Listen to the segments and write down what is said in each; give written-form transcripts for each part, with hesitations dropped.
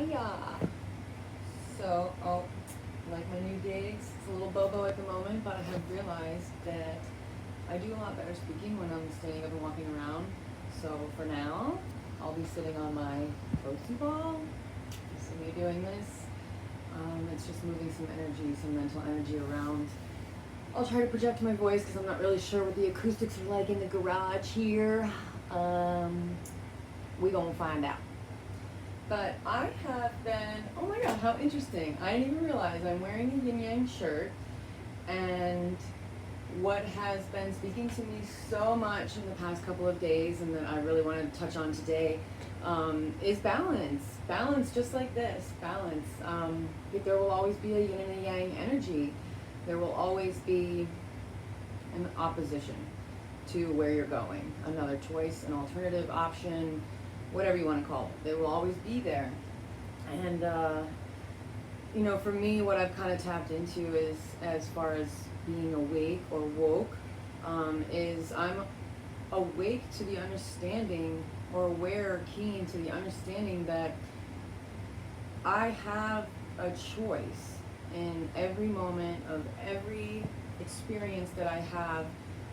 Hiya. So, like my new gigs, it's a little bobo at the moment, but I have realized that I do a lot better speaking when I'm standing up and walking around. So for now, I'll be sitting on my Boatsy ball. You see me doing this. It's just moving some energy, some mental energy around. I'll try to project my voice because I'm not really sure what the acoustics are like in the garage here. We gonna find out. But I have been, oh my god, how interesting. I didn't even realize I'm wearing a yin yang shirt, and what has been speaking to me so much in the past couple of days, and that I really want to touch on today, is balance. Balance, just like this, balance. There will always be a yin and a yang energy. There will always be an opposition to where you're going, another choice, an alternative option, whatever you want to call it. They will always be there. And, for me, what I've kind of tapped into is, as far as being awake or woke, is I'm awake to the understanding, or aware, keen to the understanding that I have a choice in every moment of every experience that I have,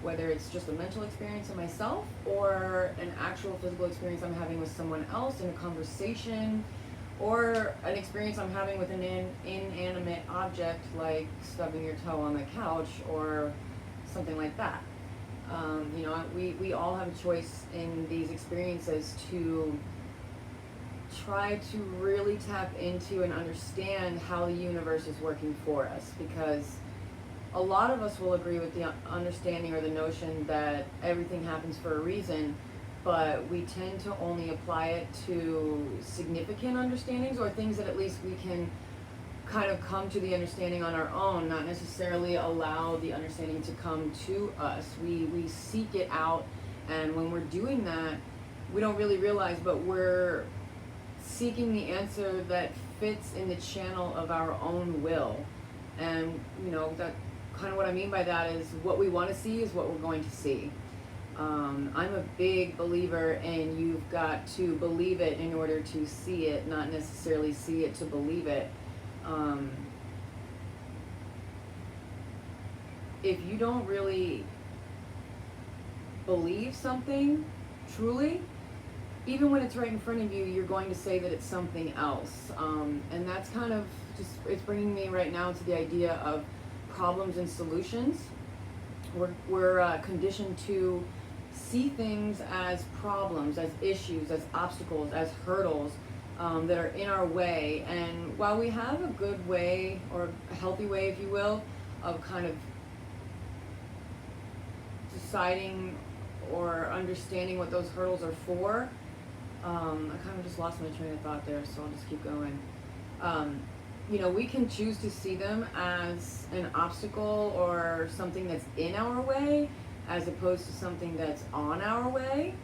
whether it's just a mental experience of myself or an actual physical experience I'm having with someone else in a conversation, or an experience I'm having with an inanimate object like stubbing your toe on the couch or something like that. We all have a choice in these experiences to try to really tap into and understand how the universe is working for us, because a lot of us will agree with the understanding or the notion that everything happens for a reason, but we tend to only apply it to significant understandings, or things that at least we can kind of come to the understanding on our own, not necessarily allow the understanding to come to us. We seek it out, and when we're doing that, we don't really realize, but we're seeking the answer that fits in the channel of our own will. And that kind of, what I mean by that is, what we want to see is what we're going to see. I'm a big believer in, you've got to believe it in order to see it, not necessarily see it to believe it. If you don't really believe something truly, even when it's right in front of you, you're going to say that it's something else. And that's kind of just, it's bringing me right now to the idea of problems and solutions. We're conditioned to see things as problems, as issues, as obstacles, as hurdles that are in our way. And while we have a good way, or a healthy way, if you will, of kind of deciding or understanding what those hurdles are for, I kind of just lost my train of thought there, so I'll just keep going. We can choose to see them as an obstacle or something that's in our way, as opposed to something that's on our way.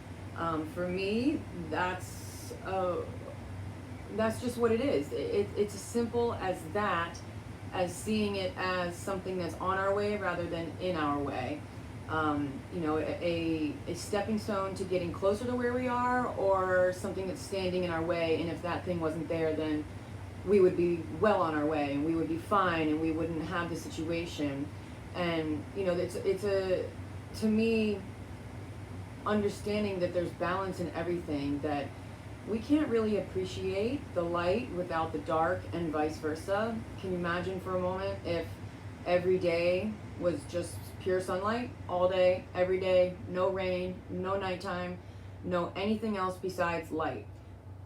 For me, that's just what it is. It's as simple as that, as seeing it as something that's on our way rather than in our way. A stepping stone to getting closer to where we are, or something that's standing in our way, and if that thing wasn't there, then we would be well on our way, and we would be fine, and we wouldn't have the situation. And to me, understanding that there's balance in everything, that we can't really appreciate the light without the dark, and vice versa. Can you imagine for a moment if every day was just pure sunlight all day, every day, no rain, no nighttime, no anything else besides light?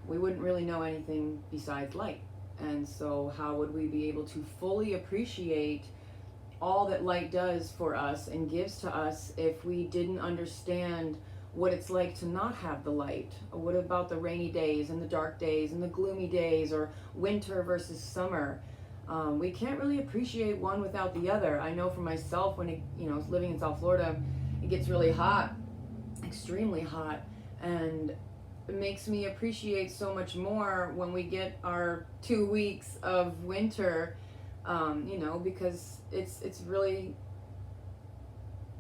We wouldn't really know anything besides light. And so how would we be able to fully appreciate all that light does for us and gives to us if we didn't understand what it's like to not have the light? What about the rainy days and the dark days and the gloomy days, or winter versus summer? We can't really appreciate one without the other. I know for myself, when living in South Florida, it gets really hot, extremely hot, and it makes me appreciate so much more when we get our 2 weeks of winter, because it's really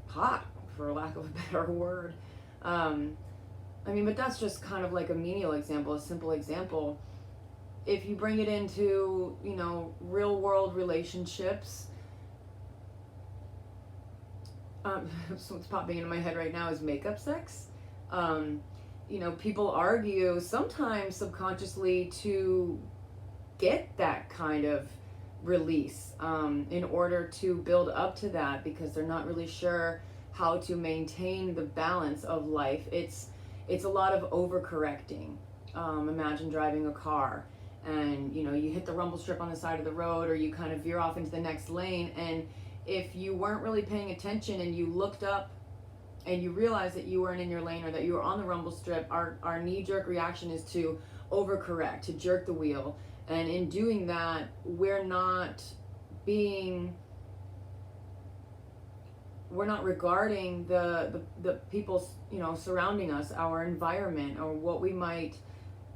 hot, for lack of a better word. But that's just kind of like a menial example, a simple example. if you bring it into, you know, real world relationships, so what's popping into my head right now is makeup sex. You know, people argue sometimes subconsciously to get that kind of release, in order to build up to that, because they're not really sure how to maintain the balance of life. It's a lot of overcorrecting. Imagine driving a car and, you know, you hit the rumble strip on the side of the road, or you kind of veer off into the next lane, and if you weren't really paying attention and you looked up and you realized that you weren't in your lane or that you were on the rumble strip, our knee-jerk reaction is to overcorrect, to jerk the wheel. And in doing that, we're not regarding the people, you know, surrounding us, our environment, or what we might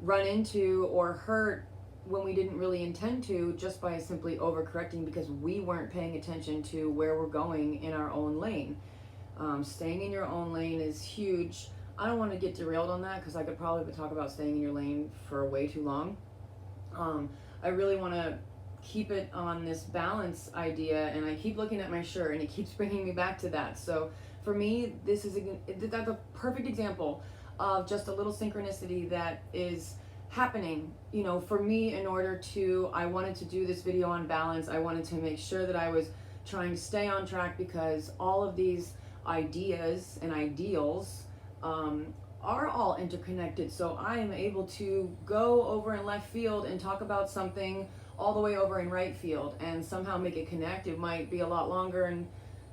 run into or hurt when we didn't really intend to, just by simply overcorrecting because we weren't paying attention to where we're going in our own lane. Staying in your own lane is huge. I don't want to get derailed on that because I could probably talk about staying in your lane for way too long. I really want to keep it on this balance idea, and I keep looking at my shirt and it keeps bringing me back to that. So for me, that's a perfect example of just a little synchronicity that is happening, you know, for me. I wanted to do this video on balance. I wanted to make sure that I was trying to stay on track, because all of these ideas and ideals are all interconnected. So I am able to go over in left field and talk about something all the way over in right field and somehow make it connect. It might be a lot longer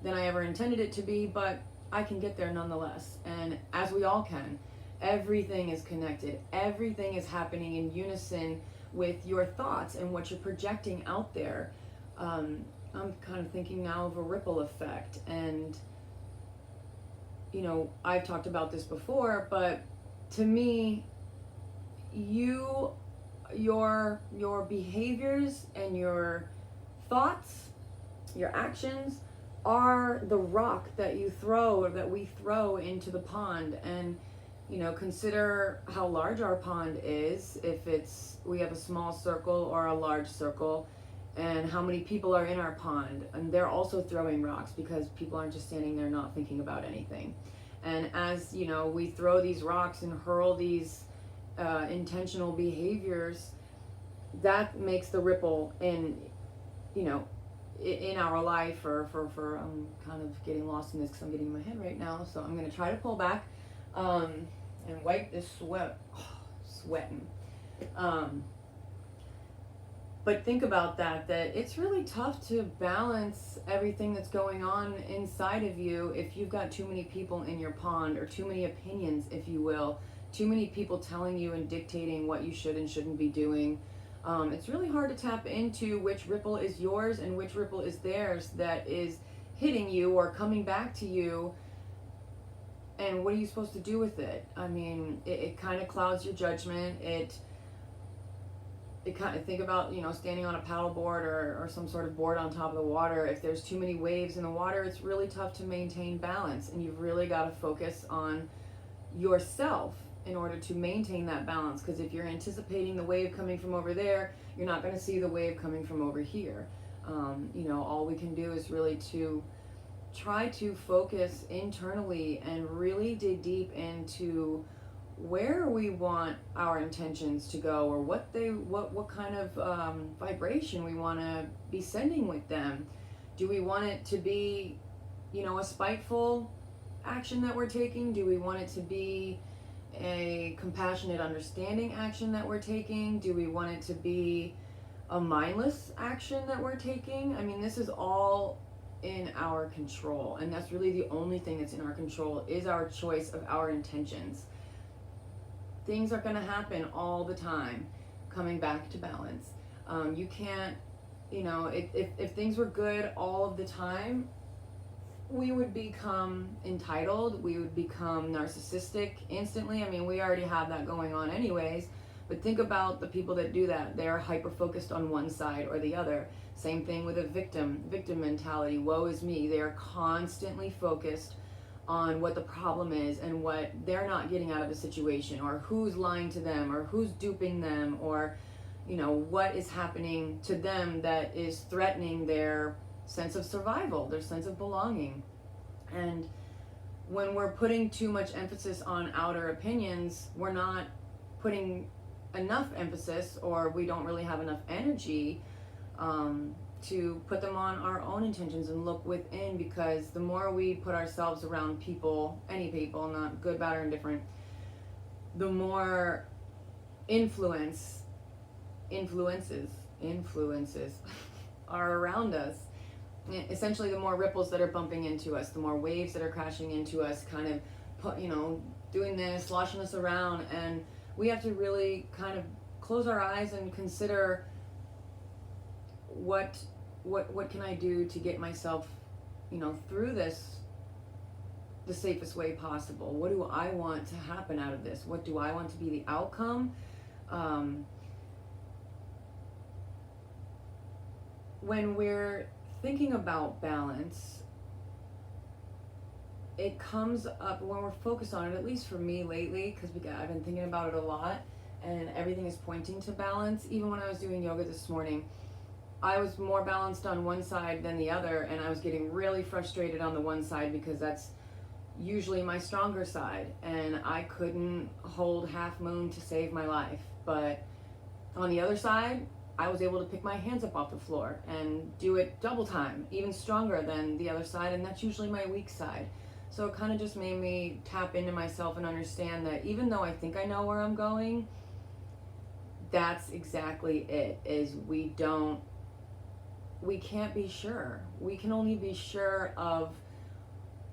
than I ever intended it to be, but I can get there nonetheless. And as we all can, everything is connected. Everything is happening in unison with your thoughts and what you're projecting out there. I'm kind of thinking now of a ripple effect, and you know, I've talked about this before, but to me, your behaviors and your thoughts, your actions are the rock that you throw, or that we throw into the pond. And you know, consider how large our pond is, if we have a small circle or a large circle, and how many people are in our pond, and they're also throwing rocks, because people aren't just standing there not thinking about anything. And as you know, we throw these rocks and hurl these intentional behaviors, that makes the ripple in, you know, in our life. For I'm kind of getting lost in this because I'm getting in my head right now, so I'm going to try to pull back and wipe this sweating. But think about that it's really tough to balance everything that's going on inside of you if you've got too many people in your pond, or too many opinions, if you will, too many people telling you and dictating what you should and shouldn't be doing. It's really hard to tap into which ripple is yours and which ripple is theirs that is hitting you or coming back to you. And what are you supposed to do with it? I mean, it kind of clouds your judgment. It kind of, think about, you know, standing on a paddle board or some sort of board on top of the water. If there's too many waves in the water, it's really tough to maintain balance, and you've really got to focus on yourself in order to maintain that balance. Because if you're anticipating the wave coming from over there, you're not going to see the wave coming from over here. You know, all we can do is really to try to focus internally and really dig deep into where we want our intentions to go, or what kind of vibration we want to be sending with them. Do we want it to be, you know, a spiteful action that we're taking? Do we want it to be a compassionate, understanding action that we're taking? Do we want it to be a mindless action that we're taking? I mean, this is all in our control, and that's really the only thing that's in our control, is our choice of our intentions. Things are going to happen all the time, coming back to balance. You can't, you know, if things were good all of the time, we would become entitled, we would become narcissistic instantly. I mean, we already have that going on anyways, but think about the people that do that. They are hyper-focused on one side or the other. Same thing with a victim mentality. Woe is me. They are constantly focused on what the problem is and what they're not getting out of a situation, or who's lying to them, or who's duping them, or what is happening to them that is threatening their sense of survival, their sense of belonging. And when we're putting too much emphasis on outer opinions, we're not putting enough emphasis, or we don't really have enough energy to put them on our own intentions and look within, because the more we put ourselves around people, any people, not good, bad, or indifferent, the more influences are around us. Essentially, the more ripples that are bumping into us, the more waves that are crashing into us, kind of doing this, sloshing us around. And we have to really kind of close our eyes and consider what can I do to get myself through this the safest way possible. What do I want to happen out of this? What do I want to be the outcome? When we're thinking about balance, it comes up when we're focused on it, at least for me lately, because I've been thinking about it a lot, and everything is pointing to balance. Even when I was doing yoga this morning, I was more balanced on one side than the other, and I was getting really frustrated on the one side because that's usually my stronger side, and I couldn't hold half moon to save my life. But on the other side, I was able to pick my hands up off the floor and do it double time, even stronger than the other side, and that's usually my weak side. So it kind of just made me tap into myself and understand that even though I think I know where I'm going, that's exactly it, is we can't be sure. We can only be sure of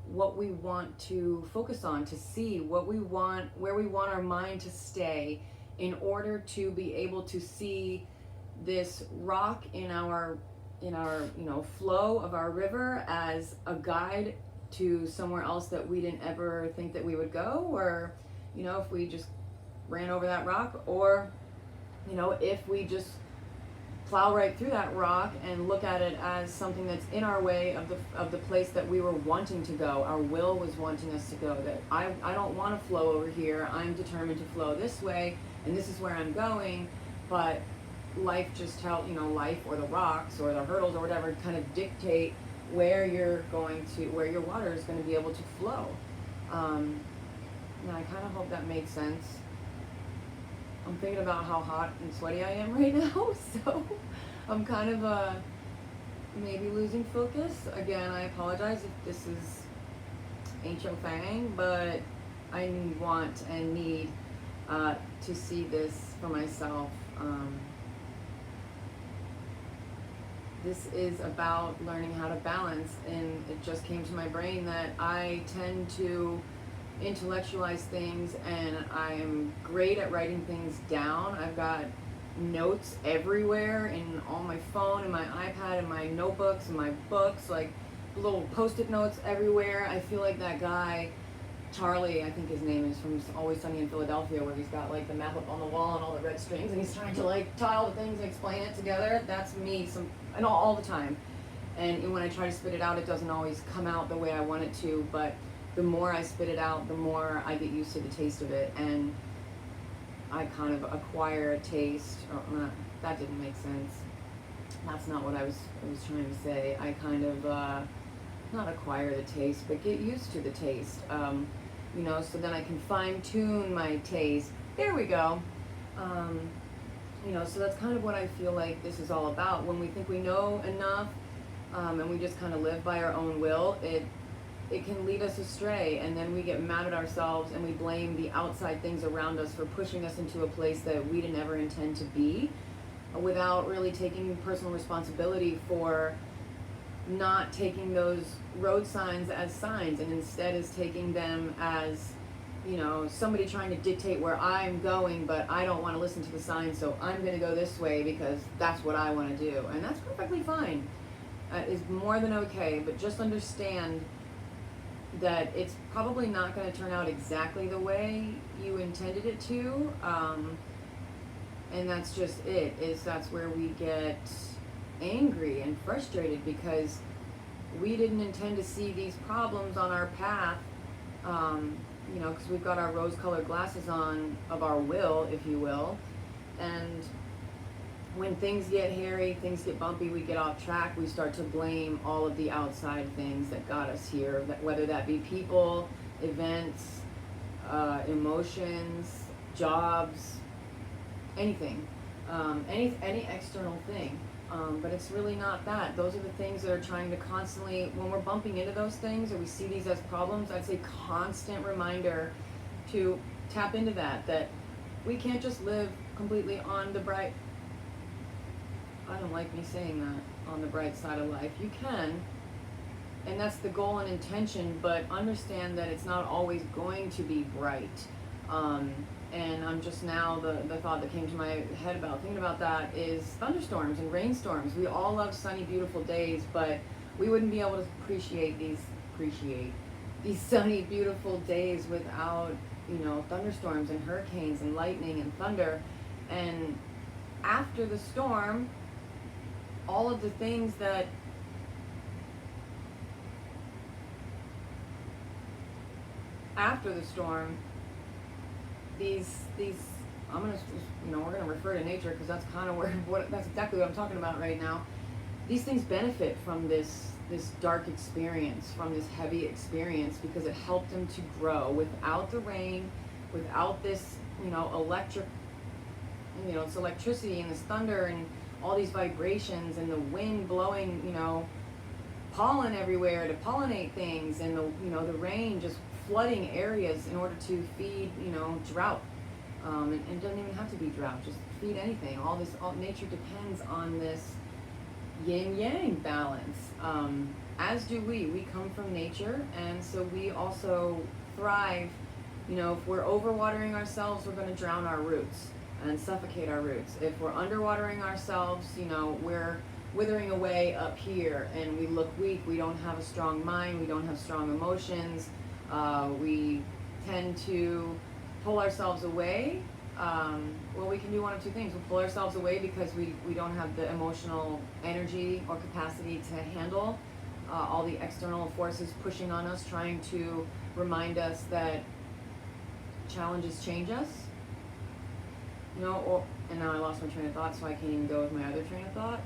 what we want to focus on, to see what we want, where we want our mind to stay, in order to be able to see this rock in our flow of our river as a guide to somewhere else that we didn't ever think that we would go, or if we just ran over that rock, or if we just plow right through that rock and look at it as something that's in our way of the place that we were wanting to go. Our will was wanting us to go, that I don't want to flow over here, I'm determined to flow this way, and this is where I'm going. But life just life or the rocks or the hurdles or whatever kind of dictate where your water is going to be able to flow. And I kind of hope that makes sense. I'm thinking about how hot and sweaty I am right now, so I'm kind of maybe losing focus. Again, I apologize if this is ain't your thing, but I want and need to see this for myself. This is about learning how to balance, and it just came to my brain that I tend to intellectualize things, and I'm great at writing things down. I've got notes everywhere, in all my phone and my iPad and my notebooks and my books, like little post-it notes everywhere. I feel like that guy Charlie, I think his name is, from Always Sunny in Philadelphia, where he's got like the map up on the wall and all the red strings, and he's trying to like tie all the things and explain it together. That's me, and all the time. And when I try to spit it out, it doesn't always come out the way I want it to, but the more I spit it out, the more I get used to the taste of it, and I kind of acquire a taste. That didn't make sense. That's not what I was trying to say. I kind of not acquire the taste, but get used to the taste. So then I can fine tune my taste. There we go. So that's kind of what I feel like this is all about. When we think we know enough, and we just kind of live by our own will, it can lead us astray, and then we get mad at ourselves and we blame the outside things around us for pushing us into a place that we didn't ever intend to be, without really taking personal responsibility for not taking those road signs as signs, and instead is taking them as, somebody trying to dictate where I'm going, but I don't want to listen to the signs, so I'm going to go this way because that's what I want to do. And that's perfectly fine. Is more than okay, but just understand that it's probably not going to turn out exactly the way you intended it to, and that's just it. That's where we get angry and frustrated, because we didn't intend to see these problems on our path, because we've got our rose-colored glasses on of our will, if you will, and when things get hairy, things get bumpy, we get off track, we start to blame all of the outside things that got us here, whether that be people, events, emotions, jobs, anything, any external thing. But it's really not that. Those are the things that are trying to constantly, when we're bumping into those things or we see these as problems, I'd say constant reminder to tap into that we can't just live completely on the bright, I don't like me saying that, on the bright side of life. You can, and that's the goal and intention, but understand that it's not always going to be bright. And I'm just now, the thought that came to my head about thinking about that is thunderstorms and rainstorms. We all love sunny, beautiful days, but we wouldn't be able to appreciate these sunny, beautiful days without, thunderstorms and hurricanes and lightning and thunder. And after the storm, all of the things that after the storm, these I'm gonna, we're gonna refer to nature because that's kind of that's exactly what I'm talking about right now. These things benefit from this dark experience, from this heavy experience, because it helped them to grow. Without the rain, without this, it's electricity and this thunder and all these vibrations and the wind blowing, pollen everywhere to pollinate things, and the rain just flooding areas in order to feed, drought. And it doesn't even have to be drought, just feed anything. All nature depends on this yin-yang balance. As do we. We come from nature, and so we also thrive. If we're overwatering ourselves, we're going to drown our roots and suffocate our roots. If we're underwatering ourselves, we're withering away up here, and we look weak. We don't have a strong mind. We don't have strong emotions. We tend to pull ourselves away. Well, we can do one of two things. We'll pull ourselves away because we don't have the emotional energy or capacity to handle all the external forces pushing on us, trying to remind us that challenges change us. And now I lost my train of thought, so I can't even go with my other train of thought.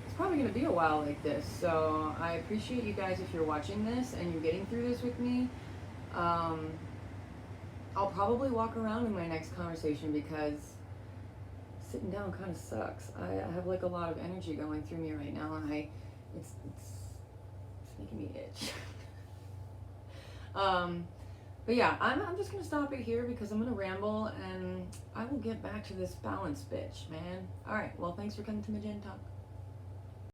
It's probably going to be a while like this, so I appreciate you guys if you're watching this and you're getting through this with me. I'll probably walk around in my next conversation because sitting down kind of sucks. I have like a lot of energy going through me right now, and it's making me itch. But yeah, I'm just gonna stop it here because I'm gonna ramble, and I will get back to this balance bitch, man. All right, well, thanks for coming to Magenta Talk.